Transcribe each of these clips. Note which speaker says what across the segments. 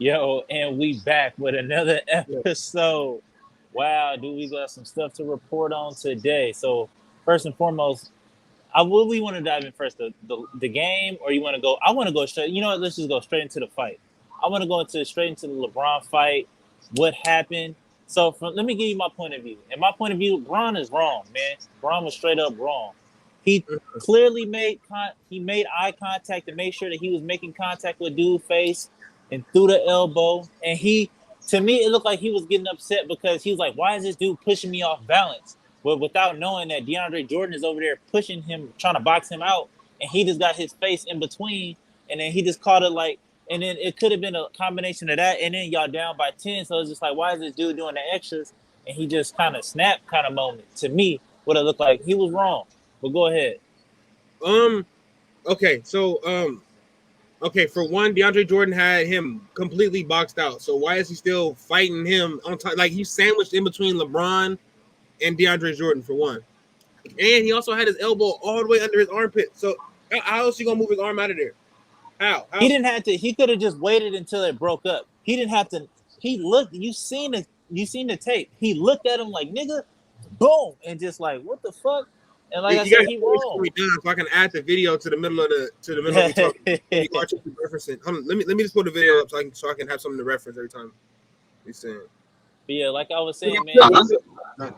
Speaker 1: Yo, and we back with another
Speaker 2: Yeah.
Speaker 1: episode. Wow, dude, we got some stuff to report on today. So, first and foremost, what we want to dive in first, the game, or you want to go? I want to go straight. You know what? Let's just go straight into the fight. I want to go straight into the LeBron fight. What happened? So, let me give you my point of view. And my point of view, Bron is wrong, man. Bron was straight up wrong. He clearly made eye contact to make sure that he was making contact with dude's face and threw the elbow. And to me, it looked like he was getting upset because he was like, "Why is this dude pushing me off balance?" But without knowing that DeAndre Jordan is over there pushing him, trying to box him out, and he just got his face in between, and then he just caught it like, and then it could have been a combination of that, and then y'all down by 10, so it's just like, why is this dude doing the extras? And he just kind of snapped kind of moment. To me, what it looked like, he was wrong. But go ahead.
Speaker 2: Um. Okay. So Okay. For one, DeAndre Jordan had him completely boxed out. So why is he still fighting him on top? Like he's sandwiched in between LeBron and DeAndre Jordan for one, and he also had his elbow all the way under his armpit. So how else he gonna move his arm out of there? How?
Speaker 1: He didn't have to. He could have just waited until it broke up. He didn't have to. He looked. You seen it. You seen the tape. He looked at him like nigga, boom, and just like what the fuck. And like I
Speaker 2: You
Speaker 1: said,
Speaker 2: gotta
Speaker 1: he wrong.
Speaker 2: me down so I can add the video to the middle of we talking. Referencing. Hold on, let me just put the video up so I can have something to reference every time he's saying.
Speaker 1: But yeah, like I was saying, man.
Speaker 2: I,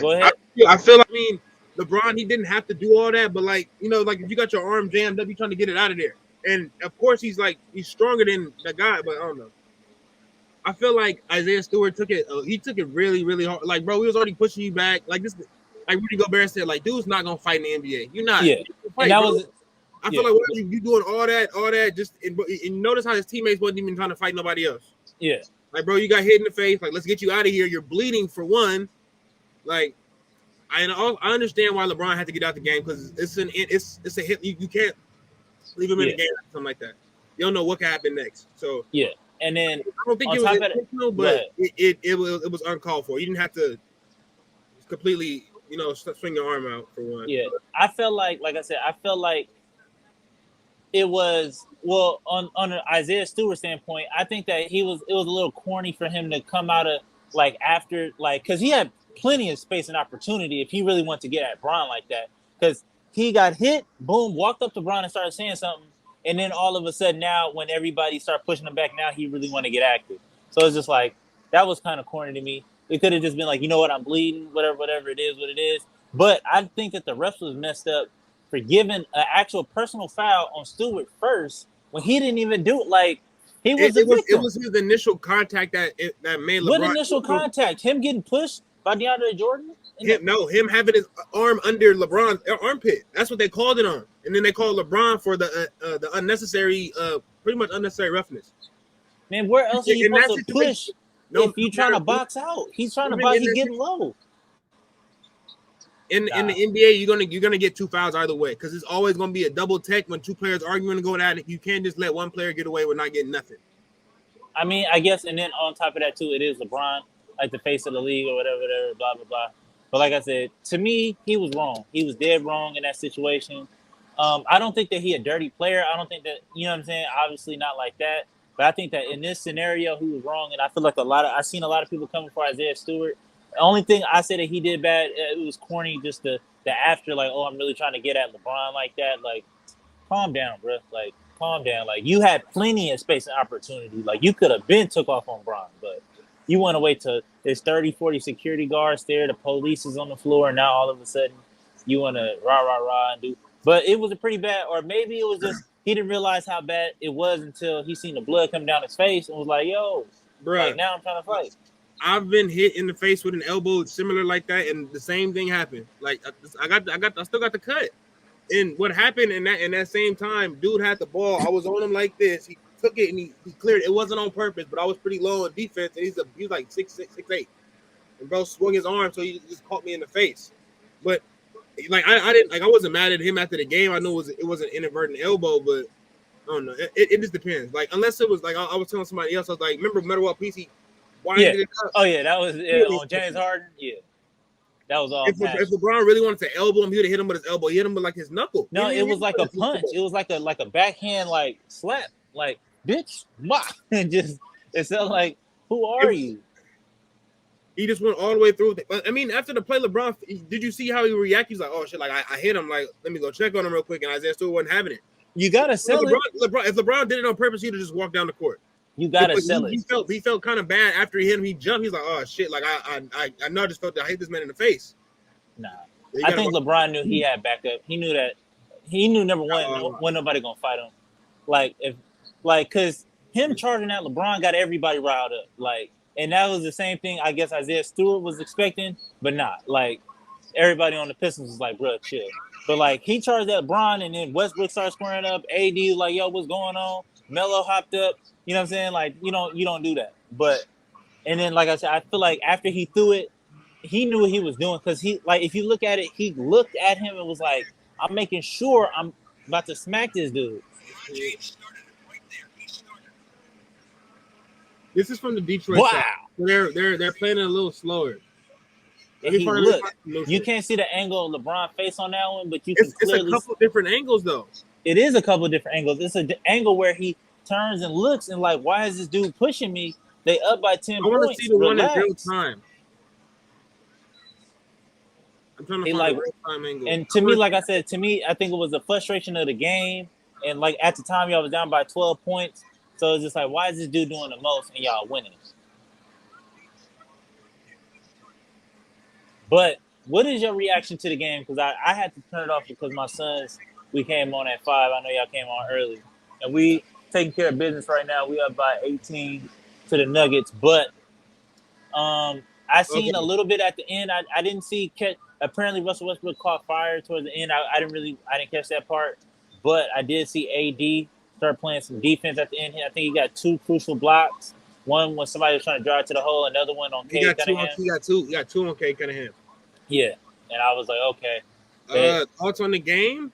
Speaker 1: Go ahead.
Speaker 2: I feel like, I mean, LeBron, he didn't have to do all that, but like, you know, like if you got your arm jammed up, you're trying to get it out of there. And of course he's stronger than the guy, but I don't know. I feel like Isaiah Stewart took it. He took it really, really hard. Like, bro, he was already pushing you back. Like this, like Rudy Gobert said, like, dude's not gonna fight in the NBA. You're not.
Speaker 1: Yeah,
Speaker 2: Fight,
Speaker 1: and that
Speaker 2: bro.
Speaker 1: was
Speaker 2: I
Speaker 1: yeah,
Speaker 2: feel like what you doing all that, just and notice how his teammates wasn't even trying to fight nobody else.
Speaker 1: yeah.
Speaker 2: Like, bro, you got hit in the face. Like, let's get you out of here. You're bleeding for one. Like, I understand why LeBron had to get out the game because it's a hit. You can't leave him in the game or something like that. You don't know what can happen next. So
Speaker 1: yeah. And then
Speaker 2: I don't think
Speaker 1: on
Speaker 2: it was
Speaker 1: top of
Speaker 2: intentional, but it was uncalled for. You didn't have to completely, swing your arm out for one.
Speaker 1: yeah, I felt like I said, I felt like it was on an Isaiah Stewart standpoint. I think that it was a little corny for him to come out of like after like because he had plenty of space and opportunity if he really wanted to get at Bron like that because he got hit, boom, walked up to Bron and started saying something, and then all of a sudden now when everybody started pushing him back, now he really want to get active. So it's just like that was kind of corny to me. It could have just been like, you know what, I'm bleeding, whatever it is, what it is. But I think that the refs was messed up for giving an actual personal foul on Stewart first when he didn't even do it. Like he was a victim.
Speaker 2: It was his initial contact that made LeBron.
Speaker 1: What initial contact? Him getting pushed by DeAndre Jordan?
Speaker 2: Him having his arm under LeBron's armpit. That's what they called it on, and then they called LeBron for the unnecessary, pretty much unnecessary roughness.
Speaker 1: Man, where else are you supposed to push if you trying to box out? He's trying to box. He's getting low.
Speaker 2: In the NBA, you're gonna get two fouls either way because it's always gonna be a double tech when two players arguing to go at it. You can't just let one player get away with not getting nothing.
Speaker 1: I mean, I guess, and then on top of that too, it is LeBron, like the face of the league or whatever, blah blah blah. But like I said, to me, he was wrong. He was dead wrong in that situation. I don't think that he a dirty player. I don't think that, you know what I'm saying? Obviously not like that. But I think that in this scenario, he was wrong. And I feel like I've seen a lot of people coming for Isaiah Stewart. The only thing I say that he did bad, it was corny, just the after, like, oh, I'm really trying to get at LeBron like that. Like, calm down, bro. Like, calm down. Like, you had plenty of space and opportunity. Like, you could have been took off on Bron, but you want to wait till there's 30, 40 security guards there, the police is on the floor, and now all of a sudden you want to rah and do. But it was a pretty bad, or maybe it was just he didn't realize how bad it was until he seen the blood come down his face and was like, yo, bro, like, now I'm trying to fight.
Speaker 2: I've been hit in the face with an elbow similar like that, and the same thing happened. Like I still got the cut. And what happened in that same time, dude had the ball. I was on him like this. He took it and he cleared it. It wasn't on purpose, but I was pretty low on defense, and he was like 6'8". And bro swung his arm, so he just caught me in the face. But like I wasn't mad at him after the game. I knew it was an inadvertent elbow, but I don't know. It just depends. Like unless it was like I was telling somebody else, I was like, remember Metal World PC?
Speaker 1: Yeah. Oh yeah, that was on James Harden. Yeah, that was all.
Speaker 2: If LeBron really wanted to elbow him, he would have hit him with his elbow. He hit him with like his knuckle.
Speaker 1: No, it was like a punch. It was like a backhand like slap. Like bitch, and just it sounded like, who are you?
Speaker 2: He just went all the way through. But I mean, after the play, LeBron, did you see how he reacted? He's like, "Oh shit!" Like I hit him. Like, let me go check on him real quick. And Isaiah still wasn't having it.
Speaker 1: You gotta sell it.
Speaker 2: If LeBron did it on purpose, he'd have just walked down the court.
Speaker 1: You gotta sell it.
Speaker 2: He felt kind of bad after he hit him. He jumped. He's like, "Oh shit!" Like I know. I just felt that I hit this man in the face.
Speaker 1: Nah, I think LeBron knew he had backup. He knew that. He knew number one, when nobody gonna fight him. Cause him charging at LeBron got everybody riled up. Like, and that was the same thing I guess Isaiah Stewart was expecting, but not. Like, everybody on the Pistons was like, bro, chill. But like, he charged at LeBron, and then Westbrook started squaring up. AD was like, yo, what's going on? Melo hopped up. You know what I'm saying? Like, you don't do that. But and then, like I said, I feel like after he threw it, he knew what he was doing, because he, like, if you look at it, he looked at him and was like, I'm making sure I'm about to smack this dude.
Speaker 2: This is from the Detroit side. They're playing it a little slower.
Speaker 1: You can't see the angle of LeBron's face on that one, but you can clearly.
Speaker 2: It's a couple different angles, though.
Speaker 1: It is a couple different angles. It's an angle where he turns and looks and like, why is this dude pushing me? They up by 10 points.
Speaker 2: I want to see the one in real time. I'm trying to find a real time angle.
Speaker 1: And to me, like I said, I think it was the frustration of the game. And like at the time, y'all was down by 12 points. So it's just like, why is this dude doing the most and y'all winning? But what is your reaction to the game? Because I had to turn it off because my sons, we came on at 5. I know y'all came on early. And we taking care of business right now. We up by 18 to the Nuggets. But I seen a little bit at the end. I didn't see apparently Russell Westbrook caught fire towards the end. I didn't catch that part. But I did see AD start playing some defense at the end. I think he got 2 crucial blocks. One when somebody was trying to drive to the hole. Another one on Cade Cunningham.
Speaker 2: He got two on Cade Cunningham.
Speaker 1: Yeah, and I was like, okay.
Speaker 2: Thoughts on the game?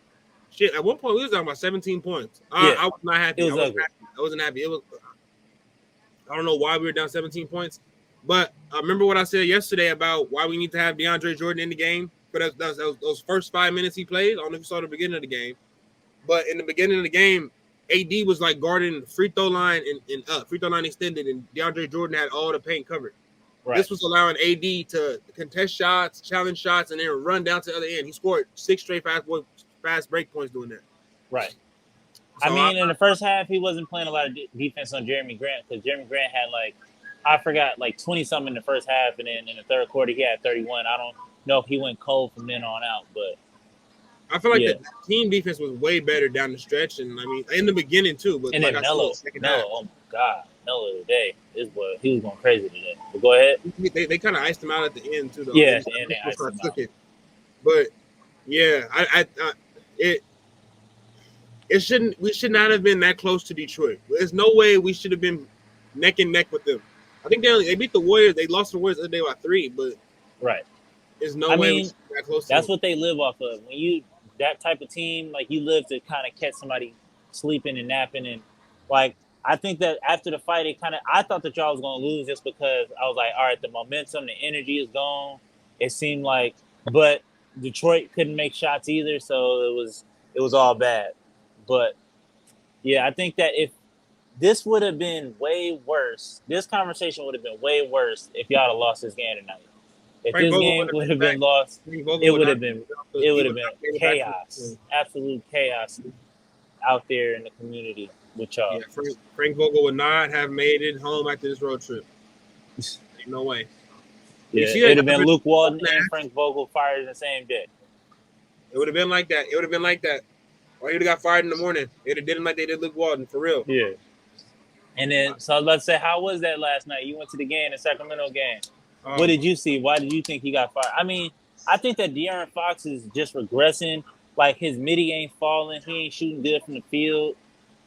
Speaker 2: Shit, at one point we was talking about 17 points. I was not happy. I wasn't happy. It was. I don't know why we were down 17 points, but I remember what I said yesterday about why we need to have DeAndre Jordan in the game. But those first 5 minutes he played. I don't know if you saw the beginning of the game, but in the beginning of the game, AD was like guarding free throw line and free throw line extended, and DeAndre Jordan had all the paint covered. Right. This was allowing AD to contest shots, challenge shots, and then run down to the other end. He scored 6 straight fast break points doing that.
Speaker 1: Right. So I mean, in the first half, he wasn't playing a lot of defense on Jeremy Grant, because Jeremy Grant had I forgot, 20-something in the first half, and then in the third quarter, he had 31. I don't know if he went cold from then on out, but
Speaker 2: I feel like the team defense was way better down the stretch, and I mean, in the beginning too. But
Speaker 1: and then Melo, oh my God. Melo today is what he was going crazy today. But go ahead.
Speaker 2: They kind of iced him out at the end too, though.
Speaker 1: Yeah, and they iced him out.
Speaker 2: But yeah, we should not have been that close to Detroit. There's no way we should have been neck and neck with them. I think they beat the Warriors. They lost the Warriors the other day by 3, but
Speaker 1: right.
Speaker 2: There's no way we should be that close to
Speaker 1: that's
Speaker 2: them.
Speaker 1: What they live off of. When you that type of team, like, you live to kind of catch somebody sleeping and napping, and I think that after the fight, I thought that y'all was going to lose just because I was like, all right, the momentum, the energy is gone. It seemed like, but Detroit couldn't make shots either, so it was all bad. But yeah, I think that if this would have been way worse, this conversation would have been way worse if y'all had lost this game tonight. If this game would have been lost, it would have been chaos, absolute chaos out there in the community with y'all.
Speaker 2: Yeah, Frank Vogel would not have made it home after this road trip. Ain't no way.
Speaker 1: Yeah, it would have been Luke Walton and Frank Vogel fired in the same day.
Speaker 2: It would have been like that. Or he would have got fired in the morning. It would have did him like they did Luke Walton, for real.
Speaker 1: Yeah. And then, so I was about to say, how was that last night? You went to the game, the Sacramento game. What did you see? Why did you think he got fired? I mean, I think that De'Aaron Fox is just regressing. Like, his midi ain't falling. He ain't shooting good from the field.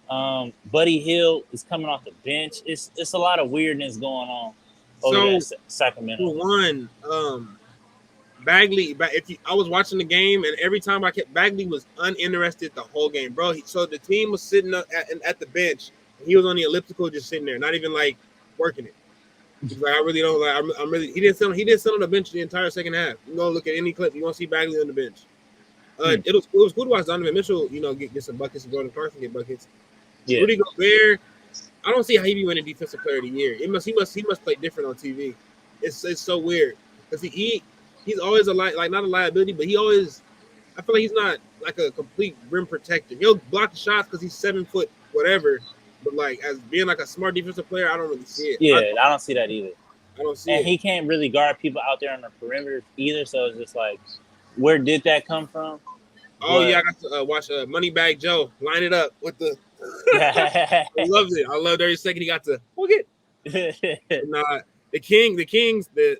Speaker 1: Buddy Hield is coming off the bench. It's a lot of weirdness going on over there in Sacramento.
Speaker 2: For one, Bagley. I was watching the game, and every time Bagley was uninterested the whole game, bro. So the team was sitting up at the bench, and he was on the elliptical, just sitting there, not even working it. He's like, I really don't like. I'm really. He didn't sit on the bench the entire second half. You go look at any clip, you won't see Bagley on the bench. It was cool to watch Donovan Mitchell, get some buckets, and Jordan Clarkson get buckets. Yeah. Rudy Gobert, I don't see how he be winning Defensive Player of the Year. He must play different on TV. It's so weird because he's always like not a liability, but he always I feel like he's not like a complete rim protector. He'll block the shots because he's 7 foot whatever, but like as being like a smart defensive player, I don't really see it.
Speaker 1: Yeah, I don't see that either.
Speaker 2: I don't see
Speaker 1: And
Speaker 2: it.
Speaker 1: he can't really guard people out there on the perimeter either. So it's just like, where did that come from?
Speaker 2: Oh yeah, I got to watch Moneybag Joe line it up with the. I
Speaker 1: But
Speaker 2: loved it. I loved every second he got to hook it. Nah, the Kings, they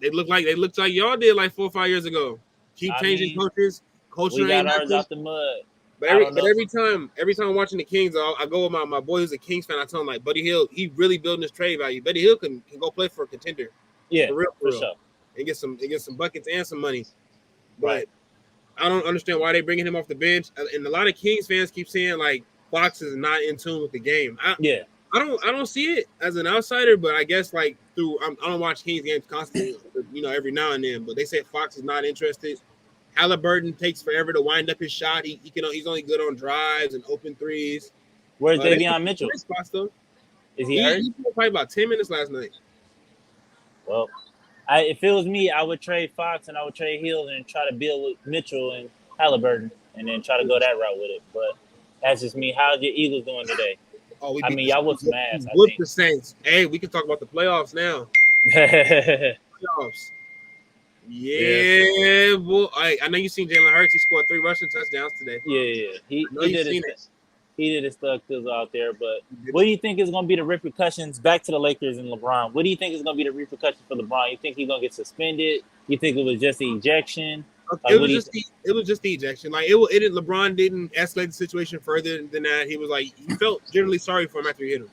Speaker 2: looked like y'all did like 4 or 5 years ago. Keep changing coaches. Culture
Speaker 1: we got
Speaker 2: ain't
Speaker 1: ours
Speaker 2: nothing.
Speaker 1: out the mud.
Speaker 2: But every time I'm watching the Kings, I go with my boy who's a Kings fan. I tell him like Buddy Hield, he really building his trade value. Buddy Hield can go play for a contender.
Speaker 1: Yeah,
Speaker 2: for real.
Speaker 1: Sure.
Speaker 2: And get some buckets and some money. But
Speaker 1: right.
Speaker 2: I don't understand why they bringing him off the bench. And a lot of Kings fans keep saying like Fox is not in tune with the game. I don't see it as an outsider, but I guess like I don't watch Kings games constantly, every now and then. But they say Fox is not interested. Halliburton takes forever to wind up his shot. He's only good on drives and open threes.
Speaker 1: Where's Davion Mitchell?
Speaker 2: Spots, though.
Speaker 1: Is he hurt?
Speaker 2: He played about 10 minutes last night.
Speaker 1: Well, if it was me, I would trade Fox and I would trade Hill and try to build with Mitchell and Halliburton and then try to go that route with it. But that's just me. How's your Eagles doing today?
Speaker 2: Oh,
Speaker 1: y'all whooped some ass.
Speaker 2: Whooped the Saints. Hey, we can talk about the playoffs now. Playoffs. Yeah, boy. I know you seen Jalen Hurts. He scored 3 rushing touchdowns today.
Speaker 1: Yeah. He did his stuff out there. But what do you think is going to be the repercussions back to the Lakers and LeBron? What do you think is going to be the repercussions for LeBron? You think he's going to get suspended? You think it was just the ejection?
Speaker 2: It was just the ejection. Like LeBron didn't escalate the situation further than that. He was like, he felt generally sorry for him after he hit him.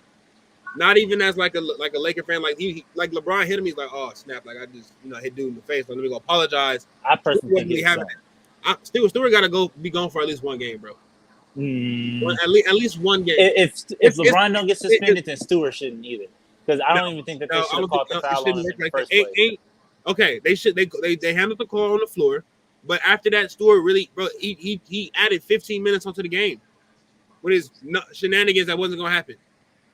Speaker 2: Not even as like a Laker fan. Like he LeBron hit him. He's like, oh snap! Like I just hit dude in the face. Let me go apologize.
Speaker 1: I personally think
Speaker 2: Stewart got to be gone for at least one game, bro. At least one game.
Speaker 1: If LeBron don't get suspended, then Stewart shouldn't either. Because I don't even think that they should have caught the foul on him in the first place.
Speaker 2: Okay, they handled the call on the floor, but after that, Stewart really, bro, he added 15 minutes onto the game with his shenanigans that wasn't gonna happen.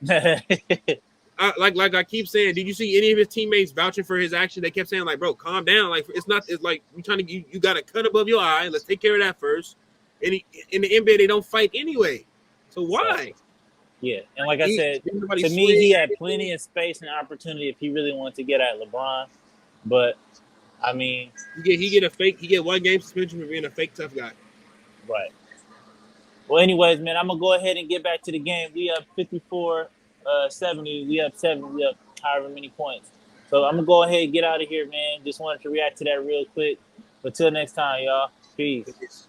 Speaker 2: Like I keep saying, did you see any of his teammates vouching for his action? They kept saying like, bro, calm down. Like it's like you trying to you got a cut above your eye. Let's take care of that first. And in the NBA, they don't fight anyway. So why?
Speaker 1: Yeah, and like I said, to me, he had plenty of space and opportunity if he really wanted to get at LeBron. But I mean,
Speaker 2: he get 1 game suspension for being a fake tough guy.
Speaker 1: Right. Well, anyways, man, I'm gonna go ahead and get back to the game. We up 54-70. We up 7. We up however many points. So I'm gonna go ahead and get out of here, man. Just wanted to react to that real quick. But till next time, y'all. Peace.